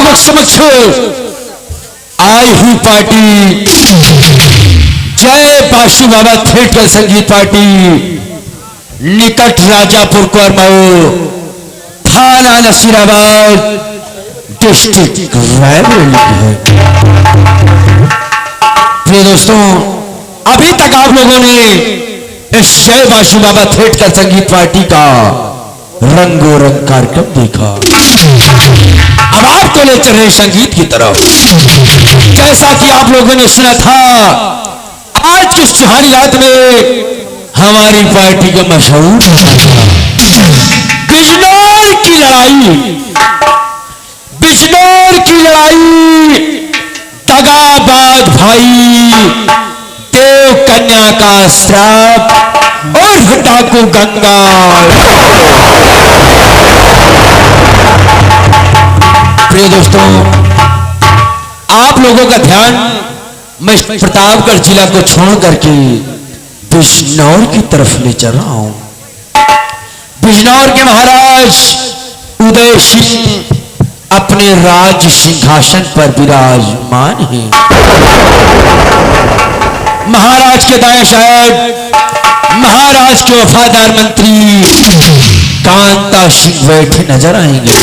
लोगों के समक्ष आई हुई पार्टी जय बासु बाबा थिएटर संगीत पार्टी निकट राजापुर कोरमाओ थाना नसीराबाद डिस्ट्रिक्ट रायबरेली है। प्रिय दोस्तों, अभी तक आप लोगों ने इस जय बासु बाबा थिएटर संगीत पार्टी का रंगो रंग कार्यक्रम देखा। अब आपको ले चल रहे संगीत की तरफ। जैसा कि आप लोगों ने सुना था, आज की सुहानी रात में हमारी पार्टी का मशहूर बिजनौर की लड़ाई, बिजनौर की लड़ाई, दगाबाज भाई, देव कन्या का श्राप और डाकू गंगा। प्रिय दोस्तों, आप लोगों का ध्यान मैं प्रतापगढ़ जिला को छोड़ करके बिजनौर की तरफ ले चल रहा हूं। बिजनौर के महाराज उदय सिंह अपने राज सिंहासन पर विराजमान हैं। महाराज के दाएं साइड महाराज के वफादार मंत्री कांता सिंह बैठे नजर आएंगे।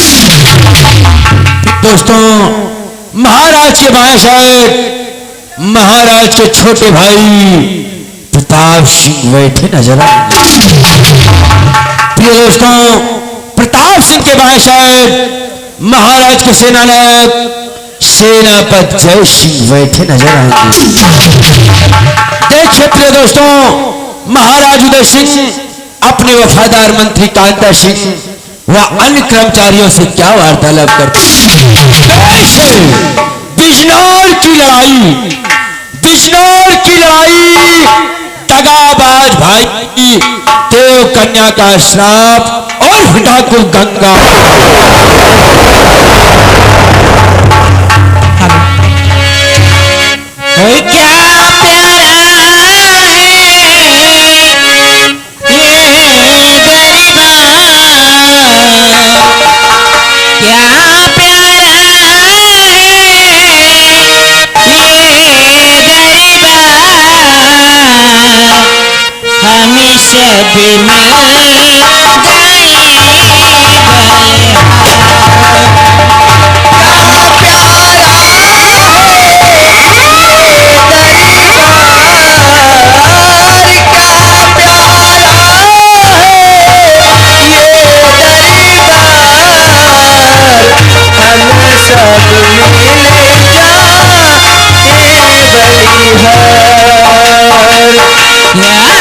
दोस्तों, महाराज के बाएं साइड महाराज के छोटे भाई प्रताप सिंह बैठे नजर आएंगे। प्रिय दोस्तों, प्रताप सिंह के बाएं साइड महाराज के सेनानायक सेनापति जय सिंह बैठे नजर आएंगे। देखिए प्रिय दोस्तों, महाराज उदय सिंह अपने वफादार मंत्री कांता सिंह व अन्य कर्मचारियों से क्या वार्तालाप करते हैं। बिजनौर की लड़ाई, बिजनौर की लड़ाई, दगाबाज भाई, देव कन्या का श्राप और डाकू गंगा। क्या प्यारा सब मिल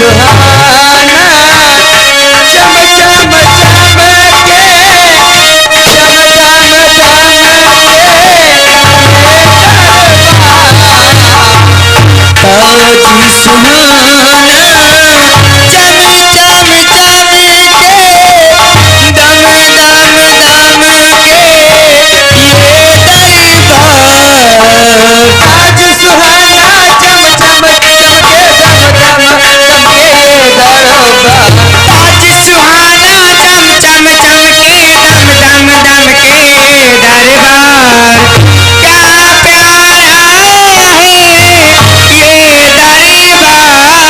सुहाना चम चम चमके चम चम ताज सुहाना चम चम चमके दम दम दम के ये दरबार ताज सुहाना चम चम चमके दम दम दम के ये दरबार ताज सुहाना चम चम चमके दम दम दम के दरबार क्या प्यारा है ये दरबार क्या प्यारा है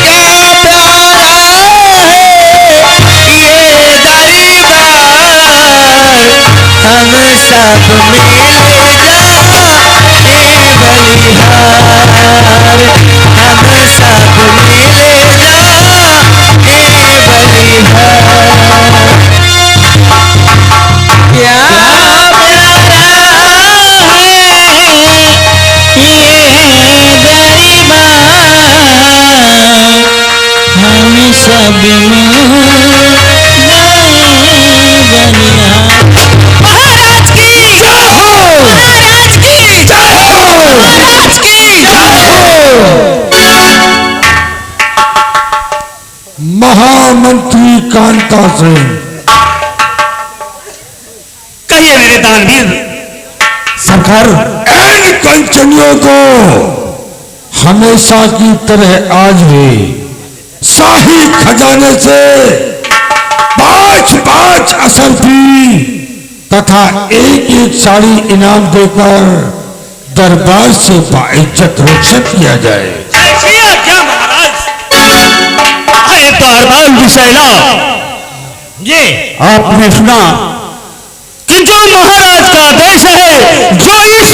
ये दरबार हम सब मिलना ए बलिहार हम सब मिलना ए बलिहार क्या हम सब महाराज की जय हो महाराज की जय हो महाराज की जय हो महामंत्री कांता सिंह। कहिए मेरे दानवीर। सरकार इन कंचनियों को हमेशा की तरह आज भी शाही खजाने से 5-5 असरफी तथा एक साड़ी इनाम देकर दरबार से बाइज्जत रुखसत किया जाए। क्या महाराज? अरे दरबार विषैला, ये आपने सुना कि जो महाराज का आदेश है, जो इस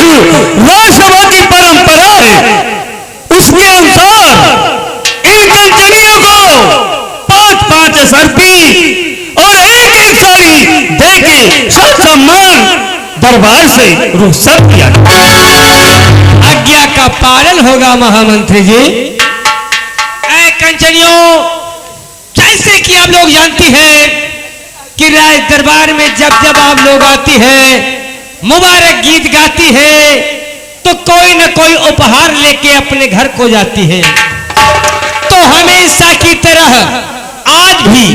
राजसभा की परंपरा है, उसके अनुसार इन कंचनियों को 5-5 असरफी और एक साड़ी देके सब सम्मान दरबार से रुखसत किया। आज्ञा का पालन होगा महामंत्री जी। ऐ कंचनियों, जैसे कि आप लोग जानती हैं कि राज दरबार में जब जब आप लोग आती हैं, मुबारक गीत गाती हैं, तो कोई न कोई उपहार लेके अपने घर को जाती है। तो हमेशा की तरह आज भी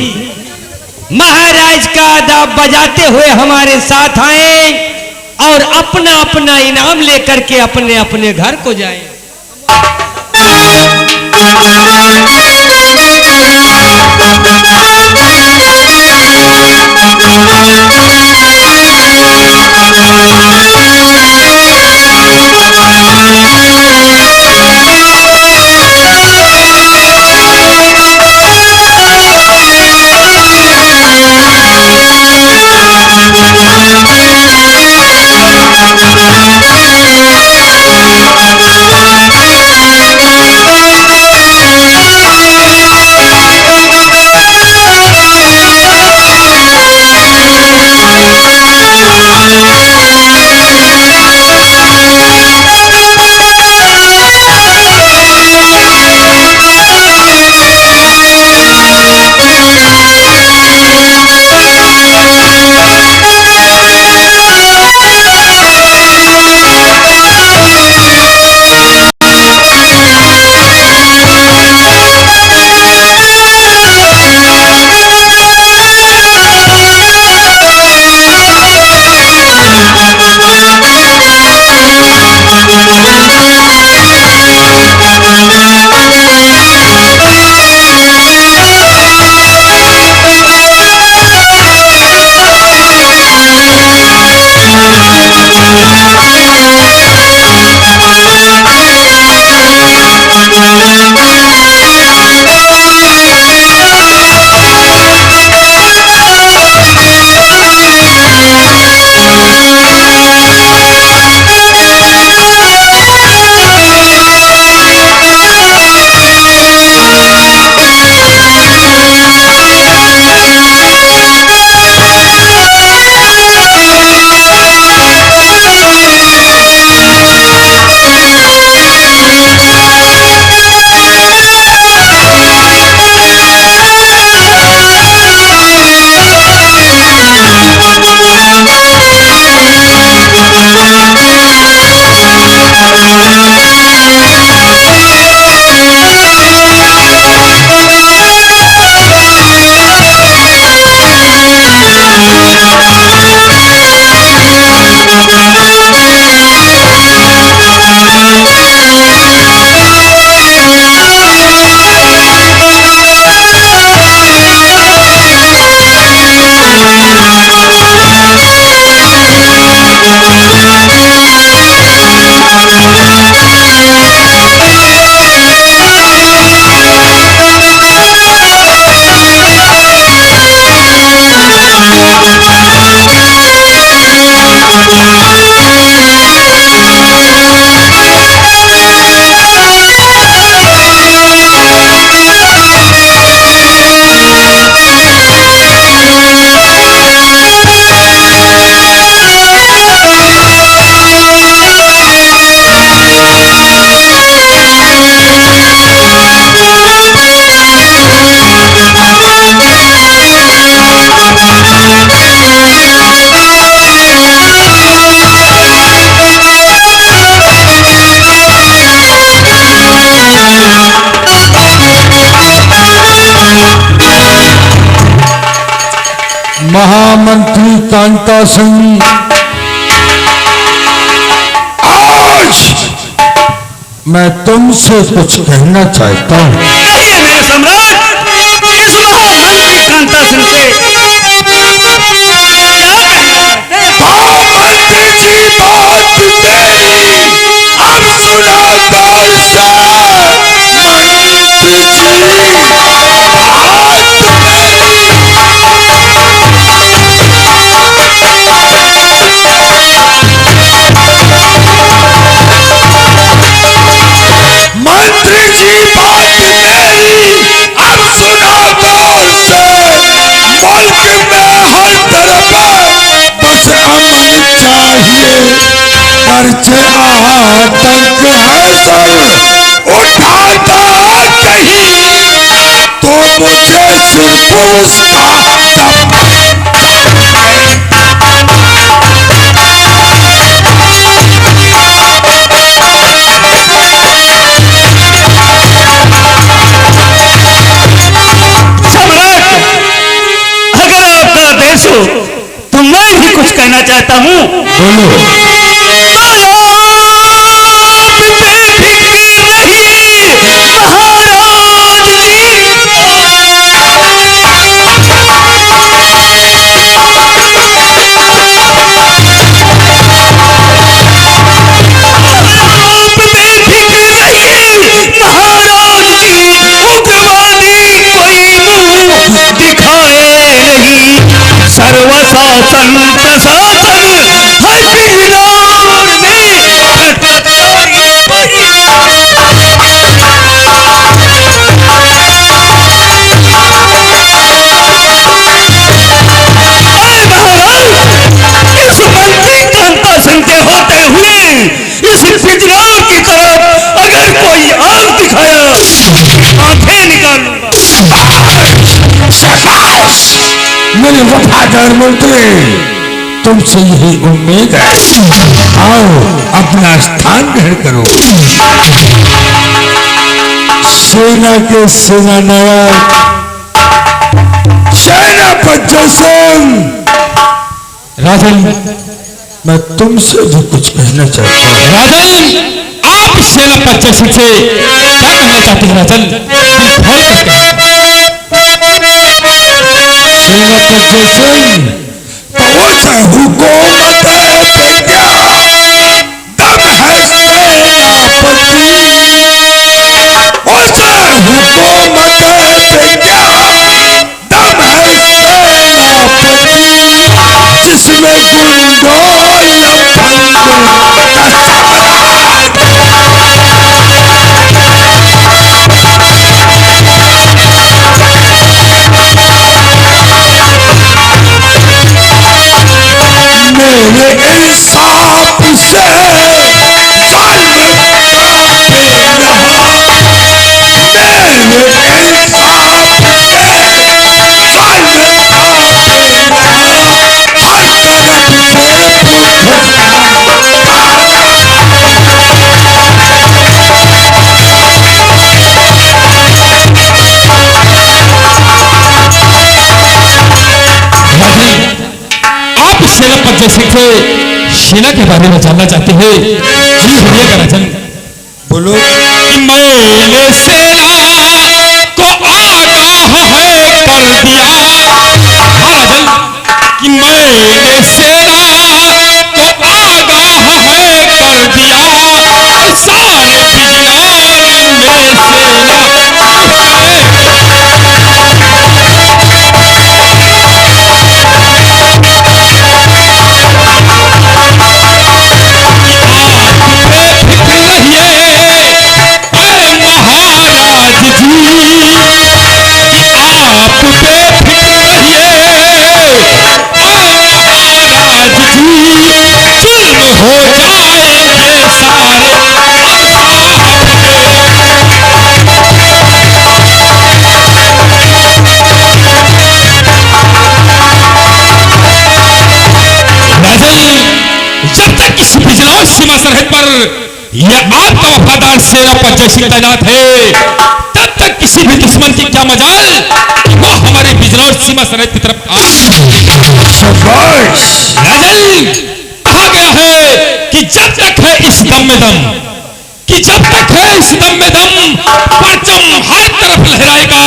महाराज का आदाब बजाते हुए हमारे साथ आए और अपना अपना इनाम लेकर के अपने अपने घर को जाएं। महामंत्री कांता सिंह, आज मैं तुमसे कुछ कहना चाहता हूँ। कहिए मेरे सम्राट, इस महामंत्री कांता सिंह से मंत्री जी बात मेरी अब सुना गौर से। मंत्री जी मंत्री जी बात मेरी अब सुना गौर से। मुल्क में हर तरफ बस अमन चाहिए, करछे आतंक है सर उठाता कहीं तो मुझे सिर्फ उसका तो मैं भी कुछ कहना चाहता हूँ। बोलो। सर्वशासन प्रशासन हर बिरदार में खटखटाई इस मंत्री कांता सिंह के होते हुए इस बिजनौर की तरफ अगर कोई आग दिखाया आंखें निकाल लूंगा। शाबाश मेरे वफादार मंत्री, तुमसे यही उम्मीद है। आओ अपना स्थान ग्रहण करो। सेना के सेनानायक सेनापति सिंह, राजन, मैं तुमसे भी कुछ कहना चाहता हूँ। राजन, आप सेनापति सिंह से क्या कहना चाहते हैं राजन? सेनापति सिंह, तो उस हुकूमत पे क्या दम है सेनापति? उस हुकूमत पे क्या दम है सेनापति? जिसमें गुंडों मेरे इंसाफ से सेनापति सिंह से सेना के बारे में जानना चाहते हैं। जी सुनिएगा राजन। बोलो। कि मैंने सेना को आगाह है कर दिया। हाँ राजन, कि मैंने सेना को आगाह है कर दिया। सारे बिजनौर में सेना सीमा सरहद पर यह आपका वफादार सेनापति सिंह तैनात है, तब तक किसी भी दुश्मन की क्या मजाल वो हमारे बिजनौर सीमा सरहद की तरफ आ शाबाश। राजन, कहा गया है कि जब तक है इस दम में दम, कि जब तक है इस दम में दम, परचम हर तरफ लहराएगा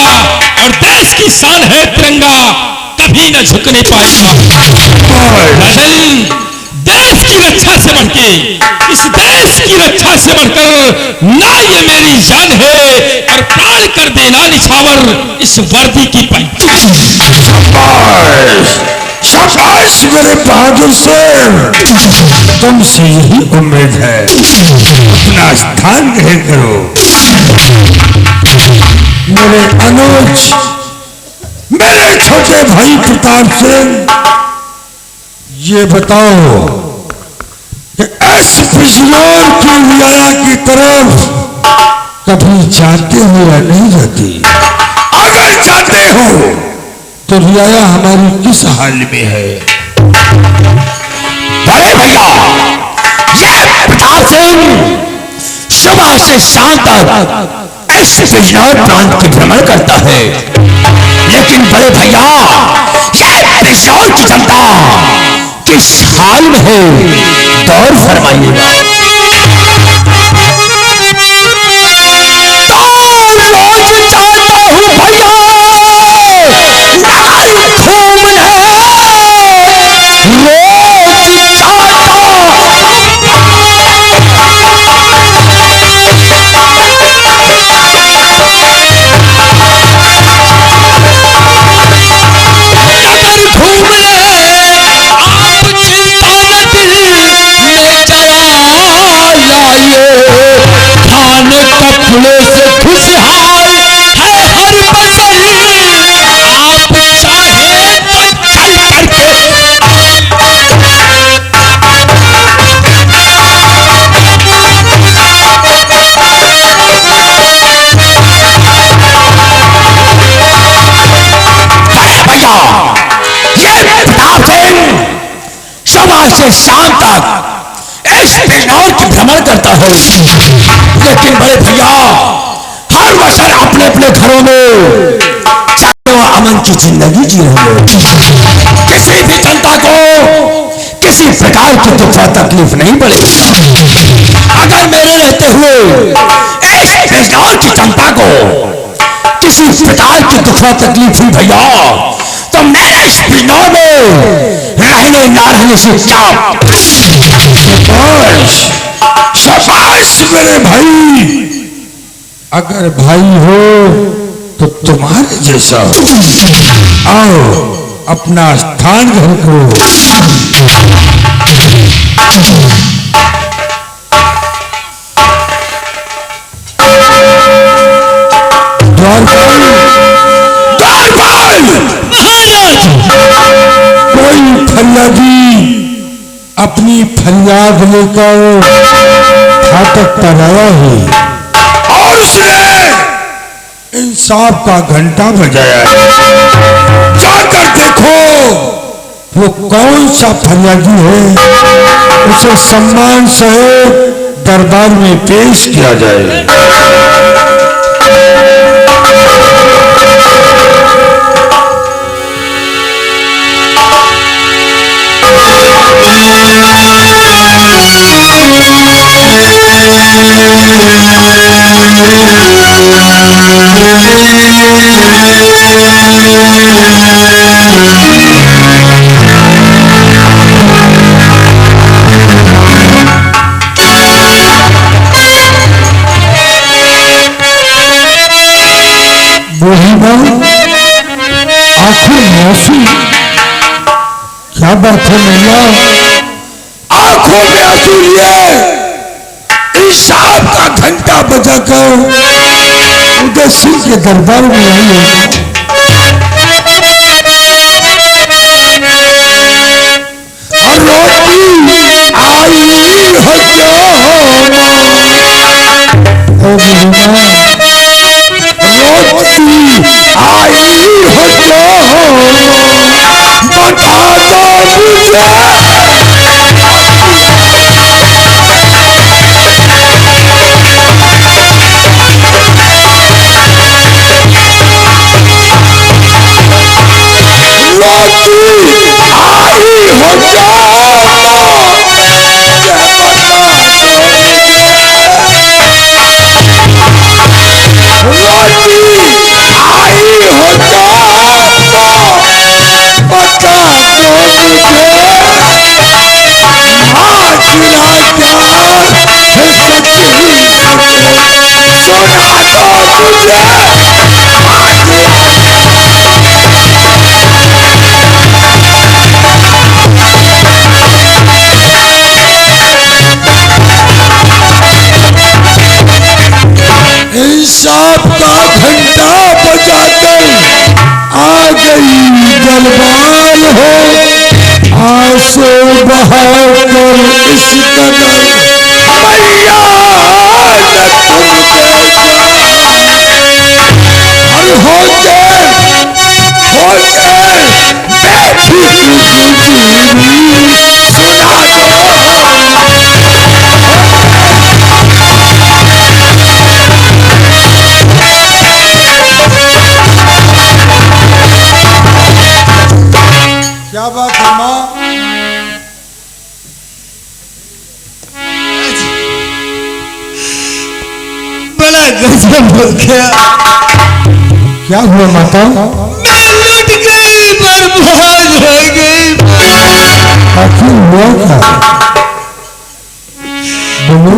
और देश की शान है तिरंगा, कभी न झुकने पाएगा। राजन, देश की रक्षा से बढ़ के, इस देश की रक्षा से बढ़कर ना ये मेरी जान है, और प्राण कर देना निछावर इस वर्दी की पहचान। शाबाश शाबाश मेरे बहादुर शेर, तुमसे यही उम्मीद है, अपना स्थान ग्रहण करो। मेरे अनुज, मेरे छोटे भाई प्रताप सिंह, ये बताओ कि इस बिजनौर की रियाया की तरफ कभी जाते हो या नहीं जाती? अगर जाते हो तो रियाया हमारी किस हाल में है? बड़े भैया, ये प्रताप सिंह सुबह से शाम तक इस बिजनौर प्रांत की भ्रमण करता है, लेकिन बड़े भैया, ये बिजनौर की जनता किस हाल में है, गौर फरमाइएगा। रोज जाता हूँ भैया नाल घूमने, रोज खाने कपड़े से खुशहाल है हर बदल, आप चाहे तो चल करके भैया, ये प्रताप सिंह सुबह से शाम तक इस बिजनौर की भ्रमण करता है, लेकिन बड़े भैया हर वक्त अपने अपने घरों में चाहे वो अमन की जिंदगी जी रहे हो, किसी भी जनता को किसी प्रकार की दुख तकलीफ नहीं पड़ेगी। अगर मेरे रहते हुए इस बिजनौर की जनता को किसी प्रकार की दुख तकलीफ हुई भैया, तो मेरे इस बिजनौर में रहने ना रहने से क्या। शाबाश शाबाश मेरे भाई, अगर भाई हो तो तुम्हारे जैसा हो। आओ अपना स्थान ग्रहण करो। द्वारपाल, द्वारपाल, कोई फरियादी अपनी फरियाद लेकर फाटक पर आया है और उसने इंसाफ का घंटा बजाया है। जाकर देखो वो कौन सा फरियादी है, उसे सम्मान सहित दरबार में पेश किया जाए। आंखों में आंसू, क्या बात है मैया? आंखों में आंसू लिए इंसाफ का घंटा बजाकर उदय सिंह के दरबार में आई है। रोटी आई हो बता दो मुझे। रोटी इंसाफ का घंटा बजाकर आ गई बलवान हो, आंसू बहाकर इस कदर मैया न तुम हर होते सुना क्या बात है माँ? बड़ा गजब हो गया। क्या हुआ माता? मैं लुट गई, बर्बाद हो गई। आखिर हुआ क्या? बोलो।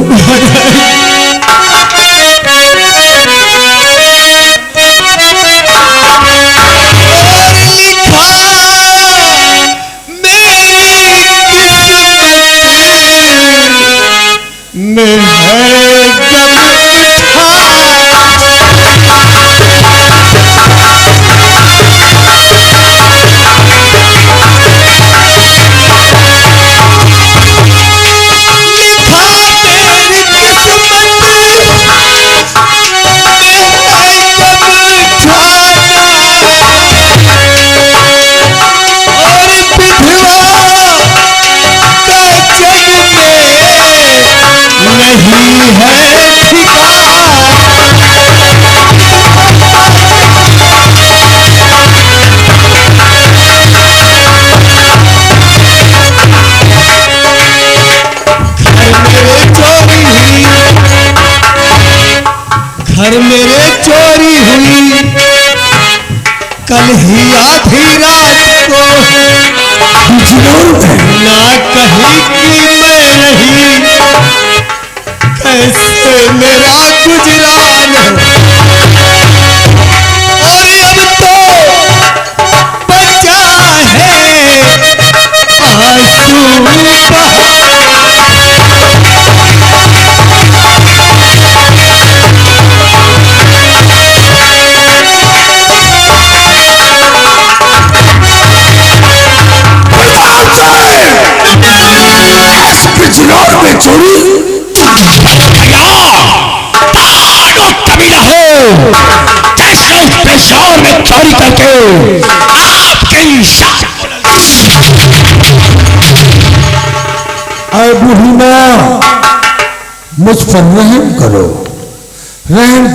घर मेरे चोरी हुई कल ही आधी रात को, ना कहीं की मैं रही, कैसे मेरा गुजरान। और अब तो बचा है आंसू बहा। बिजनौर में चोरी कबीला हो, कैसे पेशौर में चोरी करके आपके अरे बूढ़ी माँ, मुझ पर रहम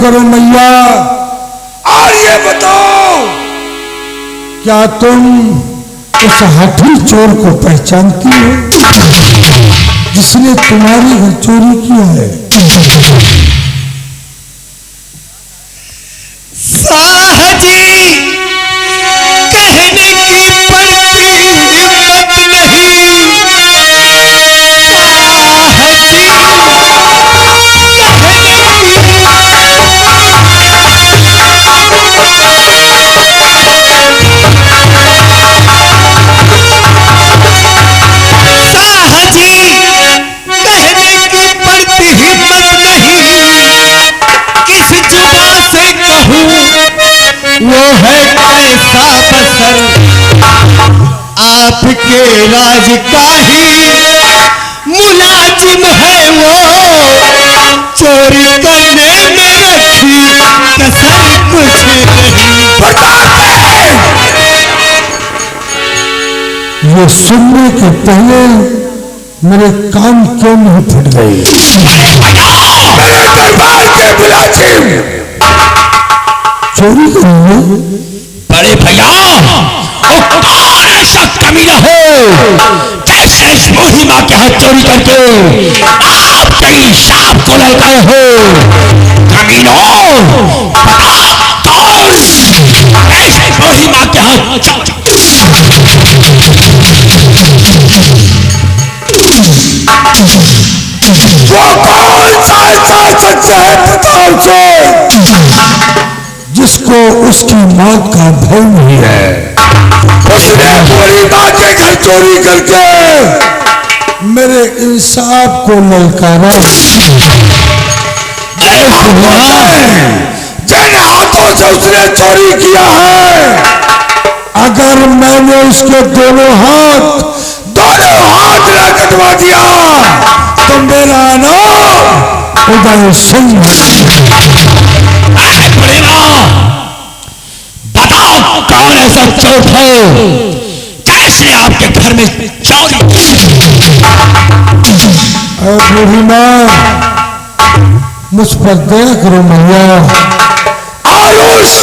करो मैया। और ये बताओ, क्या तुम उस हाथी चोर को पहचानती हो जिसने तुम्हारे घर चोरी किया है? साहजी कहने की पड़ती हिम्मत नहीं, साहजी वो है कैसा बसर आपके राज का ही मुलाजिम है वो, चोरी करने में रखी कसर कुछ नहीं। ये सुनने के पहले मेरे कान क्यों नहीं फट गए? मेरे दरबार के मुलाजिम चोरी करेंगे? बड़े भैया, कौन ऐसा कमीना हो जैसे इस बूढ़ी माँ के हाथ चोरी करके आपके शाप को ललकाए हो? कमीनों, कौन ऐसे बूढ़ी माँ के हाथ वो कौन सा ऐसा सच्चा है प्रताप सिंह जिसको उसकी मौत का भय नहीं है? उसने पूरी माँ के घर चोरी करके मेरे इंसाफ को ललकारा। जिन हाथों से उसने चोरी किया है, अगर मैंने उसके दोनों हाथ ना कटवा दिया तो मेरा नाम उदय सिंह। बताओ कौन ऐसा चोर है जिसने आपके घर में चोरी की? बूढ़ी माँ, मुझ पर दया करो मैया, और उस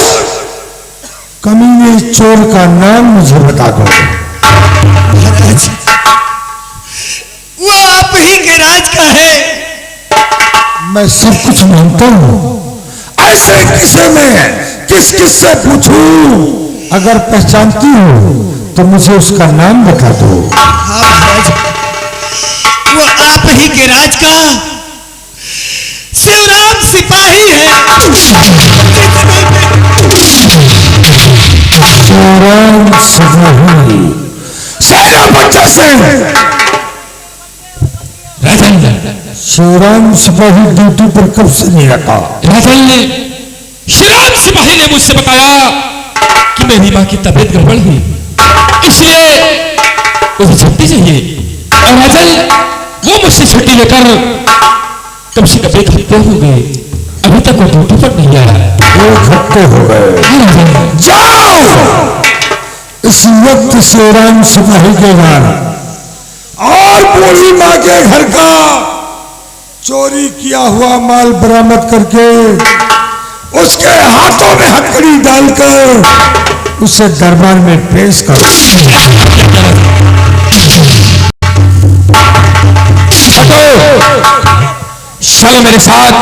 कमीने चोर का नाम मुझे बता दो। महाराज, वो आप ही के राज का है। मैं सब कुछ मानता हूँ, ऐसे किसे में किस किस से पूछूं? अगर पहचानती हो तो मुझे उसका नाम बता दो। हाँ महाराज, वो आप ही के राज का शिवराम सिपाही है। शिवराम सिपाही, सेनापति सिंह। शिवराम सिपाही ड्यूटी पर कब से नहीं रखा? शिवराम सिपाही ने मुझसे बताया कि मेरी माँ की तबीयत गड़बड़ हुई, इसलिए उसे छुट्टी चाहिए। और राजन, वो मुझसे छुट्टी लेकर कम से कम 1 हफ्ते हो गए, अभी तक वो ड्यूटी पर नहीं आया। 1 हफ्ते हो गए। जाओ इस वक्त शिवराम सिपाही के घर और बूढ़ी माँ के घर का चोरी किया हुआ माल बरामद करके उसके हाथों में हथकड़ी डालकर उसे दरबार में पेश करो। चलो मेरे साथ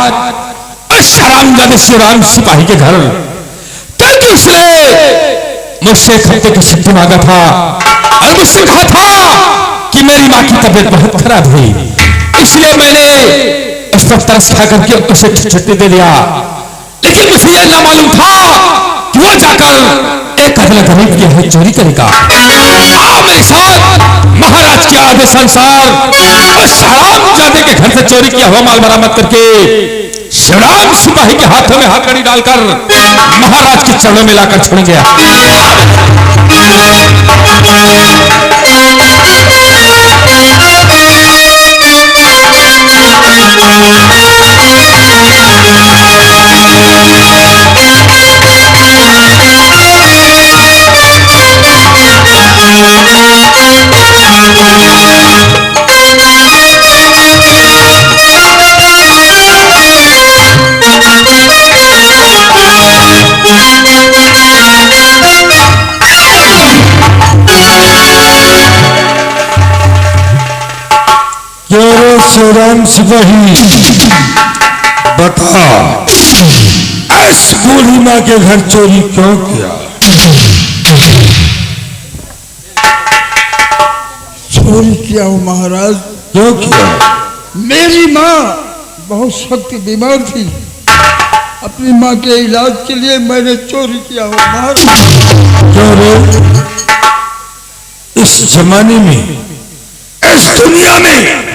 इस हरामजादे शिवराम सिपाही के घर, क्योंकि उसने मुझसे 1 हफ्ते की छुट्टी मांगा था और मुझसे कहा था कि मेरी माँ की तबीयत बहुत खराब हुई, इसलिए मैंने उस पर तरस खा करके उसे छुट्टी दे दिया। लेकिन मुझे यह ना मालूम था कि वो जाकर एक अदला गरीब की है चोरी करेगा। आओ मेरे साथ महाराज के आदेश अनुसार उस हरामजादे के घर से चोरी किया हुआ माल बरामद करके शिवराम सिपाही के हाथों में हथकड़ी डालकर महाराज के चरणों में लाकर छोड़ गया। शिवराम सिपाही, बता इस बूढ़ी माँ के घर चोरी क्यों किया? चोरी किया हूँ महाराज। क्यों किया? मेरी माँ बहुत सख्त बीमार थी, अपनी माँ के इलाज के लिए मैंने चोरी किया हूँ महाराज। क्यों रे? इस जमाने में, इस दुनिया में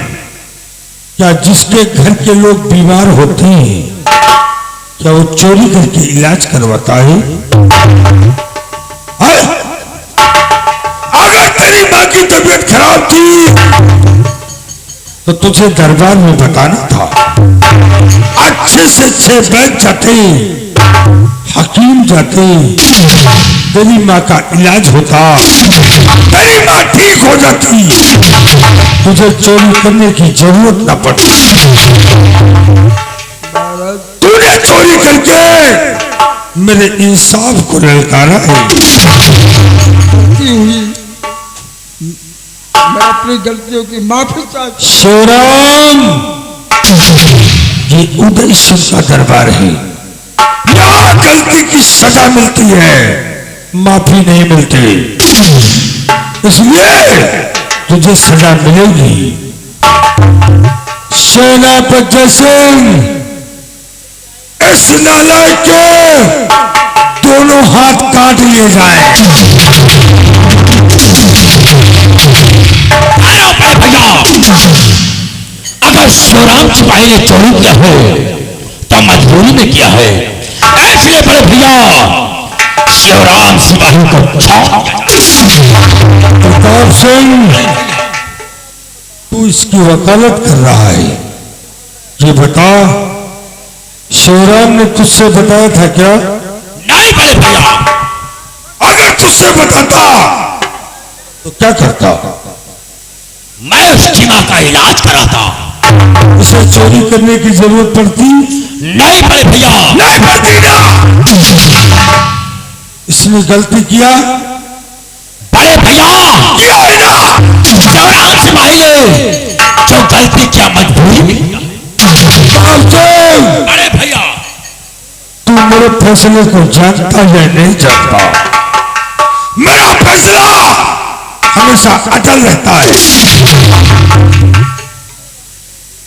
क्या जिसके घर के लोग बीमार होते हैं क्या वो चोरी करके इलाज करवाता है? अगर तेरी माँ की तबीयत खराब थी तो तुझे दरबार में बताना था। अच्छे से अच्छे वैद्य जाते, हकीम जाते, तेरी माँ का इलाज होता, तेरी माँ ठीक हो जाती, तुझे चोरी करने की जरूरत न पड़ती। तूने चोरी करके मेरे इंसाफ को ललकारा है। गलती हुई, मैं अपनी गलतियों की माफी चाहता हूं। शिवराम, ये उदय सिंह का दरबार है, यहाँ गलती की सजा मिलती है, माफी नहीं मिलती, इसलिए तुझे सजा मिलेगी। सेनापति सिंह, इस नालायक के दोनों हाथ काट लिए जाएं। भैया, अगर शिवराम सिपाही ने चोरी किया है तो मजबूरी में किया है, इसलिए बड़े भैया शिवराम सिपाही को प्रताप सिंह, तू इसकी वकालत कर रहा है, ये बता, शिवराम ने तुझसे बताया था क्या? नहीं बड़े भैया। अगर तुझसे बताता तो क्या करता? मैं उसकी मां का इलाज कराता। उसे चोरी करने की जरूरत पड़ती? नहीं बड़े भैया। नहीं पड़ती ना। इसने गलती किया? बड़े भैया किया है ना। शिवराम सिपाही ने जो गलती किया मजबूरी में किया। बड़े भैया, तू मेरे फैसले को जानता या नहीं जानता? मेरा फैसला हमेशा अटल रहता है।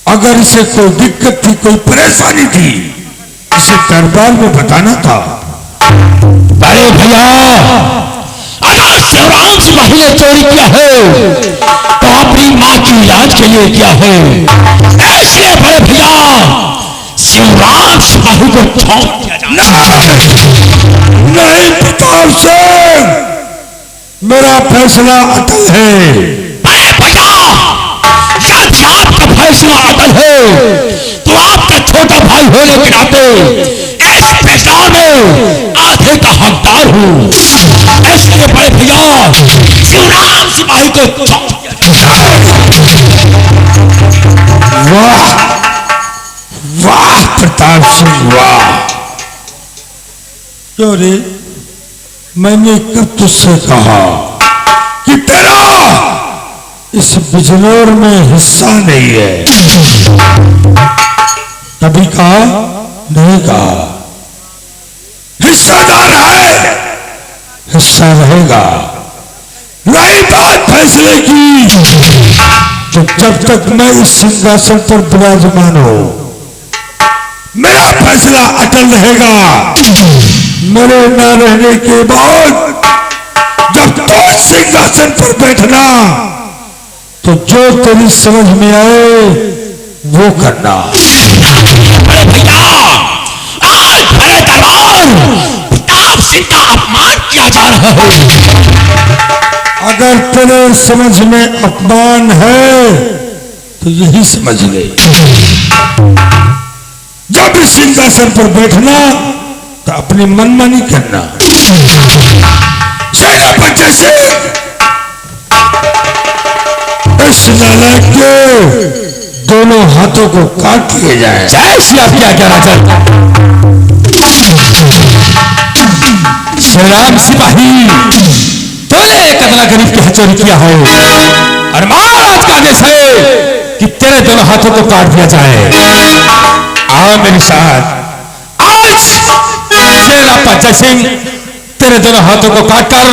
अगर इसे कोई दिक्कत थी, कोई परेशानी थी, इसे दरबार में बताना था। बड़े भैया, अगर शिवराम सिपाही ने चोरी किया है तो अपनी मां की इलाज के लिए किया है, इसलिए बड़े भैया शिवराम सिपाही को छोड़ दिया जाए। नहीं प्रताप सिंह, मेरा फैसला अटल है। बड़े भैया, यदि आपका फैसला अटल है तो आपका छोटा भाई होने के नाते इस फैसला में आधे का हकदार हूं, इसलिए बड़े भैया शिवराम सिपाही को छोड़ दिया जाए। वाह वाह प्रताप सिंह, वाह। क्यों रे, मैंने कब तुझसे कहा कि तेरा इस बिजनौर में हिस्सा नहीं है? कभी कहा? नहीं कहा। हिस्सादार है, हिस्सा रहेगा। रही बात फैसले की, तो जब तक मैं इस सिंहासन पर विराजमान हूं, मेरा फैसला अटल रहेगा। मेरे न रहने के बाद जब तो सिंहासन पर बैठना, तो जो तेरी समझ में आए वो करना। बड़े भैया, आज बड़े दरबार प्रताप सिंह का अपमान किया जा रहा है। अगर तेरे समझ में अपमान है तो यही समझ ले, जब इस सिंहासन पर बैठना तो अपनी मनमानी करना। सेनापति सिंह, इस नालायक के दोनों हाथों को काट लिए जाए। जय श्री आपकी आज्ञा राजन। शिवराम सिपाही, तूने कतला गरीब की चोरी किया है और महाराज का आदेश है कि तेरे दोनों हाथों को काट दिया जाए। आओ मेरे साथ। आज सेनापति सिंह तेरे दोनों हाथों को काटकर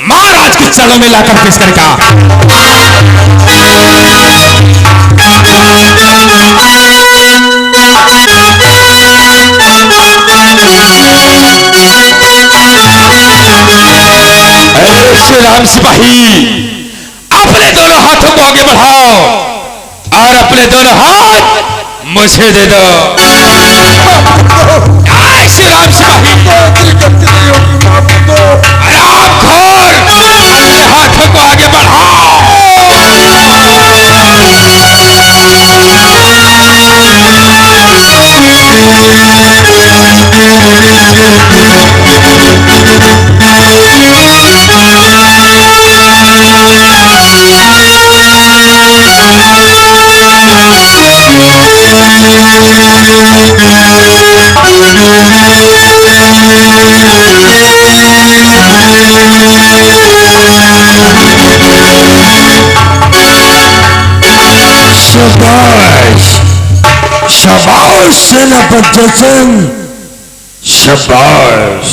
महाराज के चरणों में लाकर पेश करेगा। श्रीराम सिपाही, अपने दोनों हाथों को आगे बढ़ाओ और अपने दोनों हाथ मुझे दे दो। श्रीराम सिपाही, आराम खोल, अपने हाथों को आगे बढ़ाओ। शाबाश शाबाश सेनापति सिंह, शाबाश।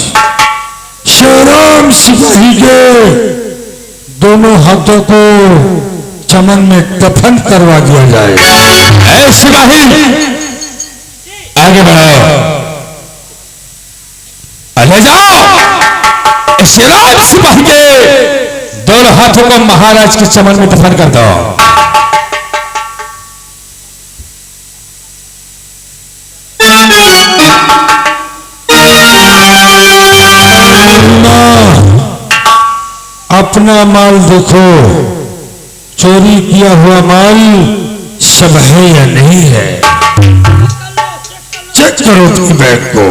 शिवराम सिपाही के दोनों हाथों को चमन में दफन करवा दिया जाए। ऐ सिपाही आगे बढ़ाओ, ले जाओ शिवराम सिपाही के दोनों हाथों को महाराज के चमन में दफन कर दो। अपना माल देखो, चोरी किया हुआ माल सब है या नहीं है, चेक करो अपने बैग को।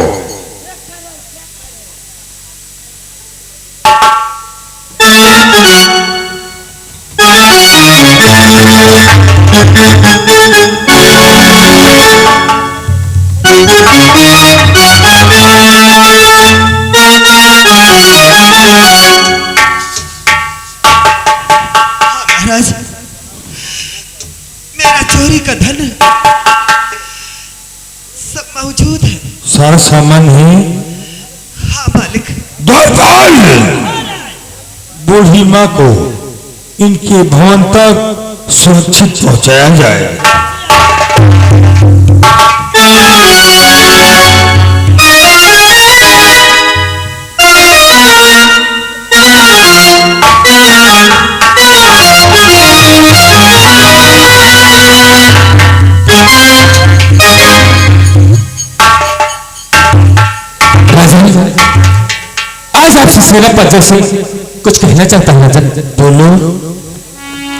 महाराज, मेरा चोरी का धन सब मौजूद है। सारा सामान है? हाँ मालिक। द्वारपाल, बूढ़ी माँ को इनके भवन तक सुरक्षित पहुंचाया जाए। आज आपसे सेनापति से कुछ कहना चाहता हूं राजन। बोलो।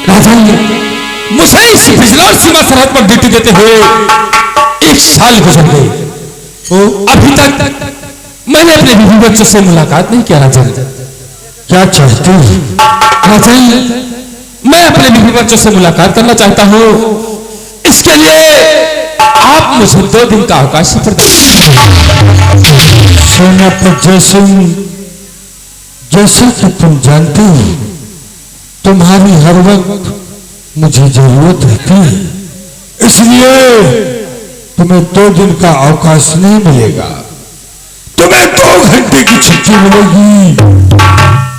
राजन, मुझे इस बिजनौर सीमा सरहद पर ड्यूटी देते हुए 1 साल गुजर गए। अभी तक मैंने अपने बीवी बच्चों से मुलाकात नहीं किया राजन। क्या चाहते हो? राजन, मैं अपने बीवी बच्चों से मुलाकात करना चाहता हूँ। इसके लिए आप मुझे 2 दिन का अवकाश प्रदान। सेनापति सिंह, जैसा कि तुम जानते हो, तुम्हारी हर वक्त मुझे जरूरत रहती है, इसलिए तुम्हें 2 दिन का अवकाश नहीं मिलेगा। तुम्हें 2 घंटे की छुट्टी मिलेगी।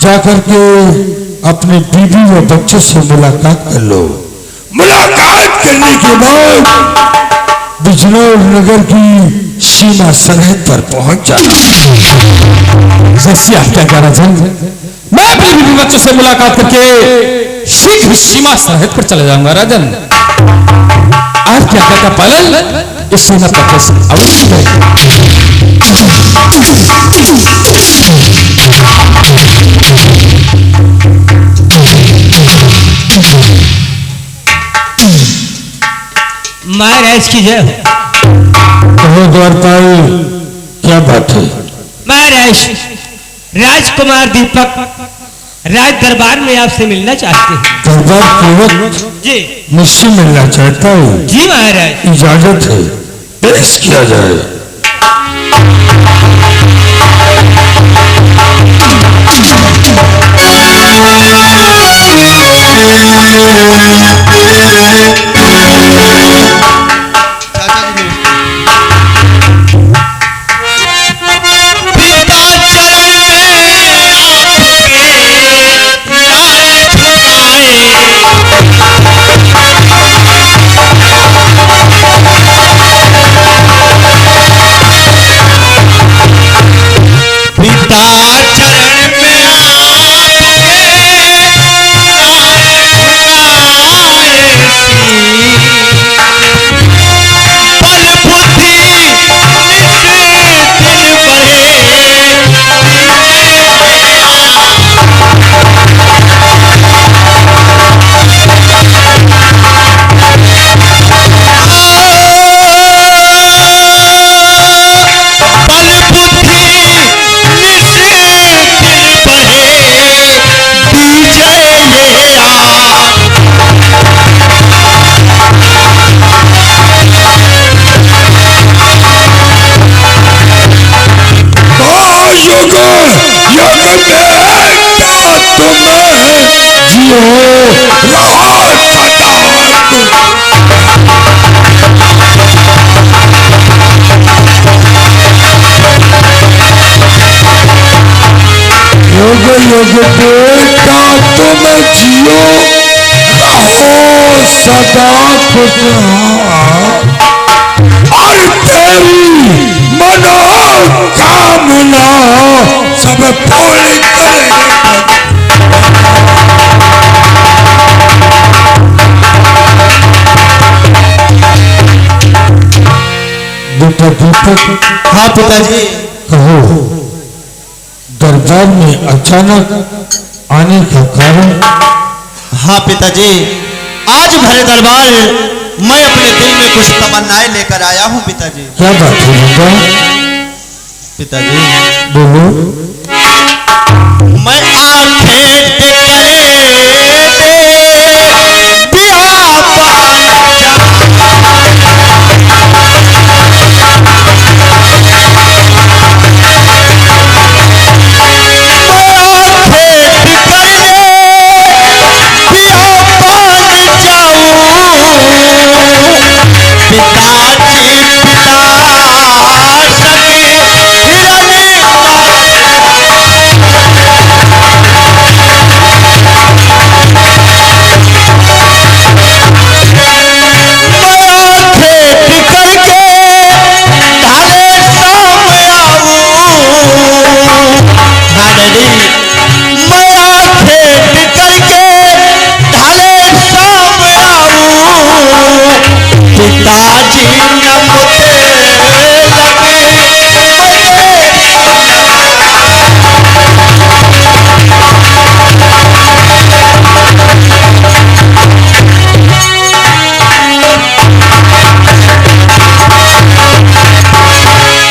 जाकर के अपने बीवी व बच्चों से मुलाकात कर लो। मुलाकात करने के बाद बिजनौर नगर की सीमा सरहद पर पहुंच जाना। जैसी आपकी आज्ञा राजन। मैं अपने बीवी बच्चों से मुलाकात करके शीघ्र सीमा सरहद पर चला जाऊंगा राजन। आपकी आज्ञा का पालन इस सेनापति से अवश्य करेंगे। महाराज की जय हो। कहो द्वारपाल, क्या बात है? महाराज, राजकुमार दीपक राज दरबार में आपसे मिलना चाहते हैं। दरबार पूर्वक? जी। मुझसे मिलना चाहता हूँ? जी महाराज। इजाजत है, पेश किया जाए। युग बेटा तुम जियो रहो सदा खुशहाल और तेरी मनोकामना सब पूरी करेगा। बेटा दीपक। हाँ पिताजी। कहो दरबार में अचानक आने का कारण? हाँ पिताजी, आज भरे दरबार मैं अपने दिल में कुछ तमन्नाएं लेकर आया हूँ पिताजी। क्या बात है बेटा? पिताजी बोलो। मैं आंखें करे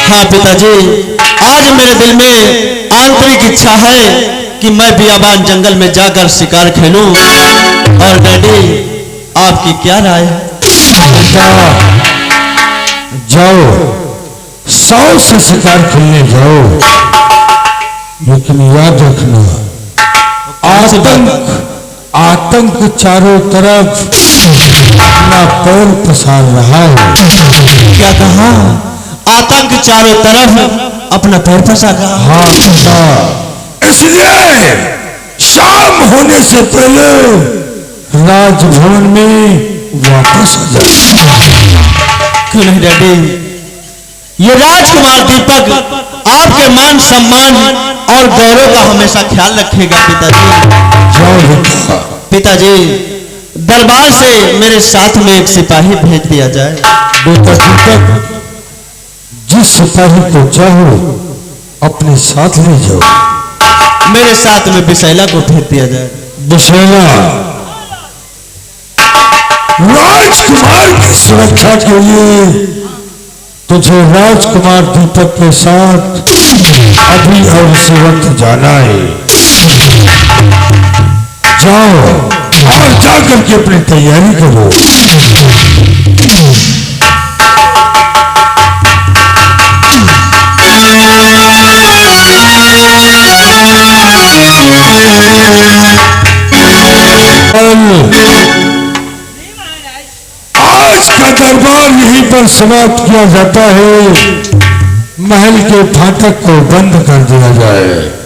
हाँ पिताजी, आज मेरे दिल में आंतरिक इच्छा है कि मैं बियाबान जंगल में जाकर शिकार खेलूं। और डैडी, आपकी क्या राय है? जाओ 100 से शिकार खेलने जाओ, लेकिन याद रखना आतंक चारों तरफ अपना पैर पसार रहा है। क्या कहा? आतंक चारों तरफ अपना पैर पसार रहा है? हाँ, इसलिए शाम होने से पहले राजभवन में वापस आ जाए। क्यों नहीं डैडी, ये राजकुमार दीपक आपके मान सम्मान और गौरव का हमेशा ख्याल रखेगा पिताजी। जाओ बेटा। पिताजी, दरबार से मेरे साथ में एक सिपाही भेज दिया जाए। बेटा दीपक, जिस सिपाही को चाहो अपने साथ ले जाओ। मेरे साथ में बिसैला को भेज दिया जाए। बिसैला राजकुमार की सुरक्षा के लिए तुझे राजकुमार दीपक के साथ अभी और इसी वक्त जाना है। जाओ और जाकर के अपनी तैयारी करो। आज का दरबार यहीं पर समाप्त किया जाता है। महल के फाटक को बंद कर दिया जाए।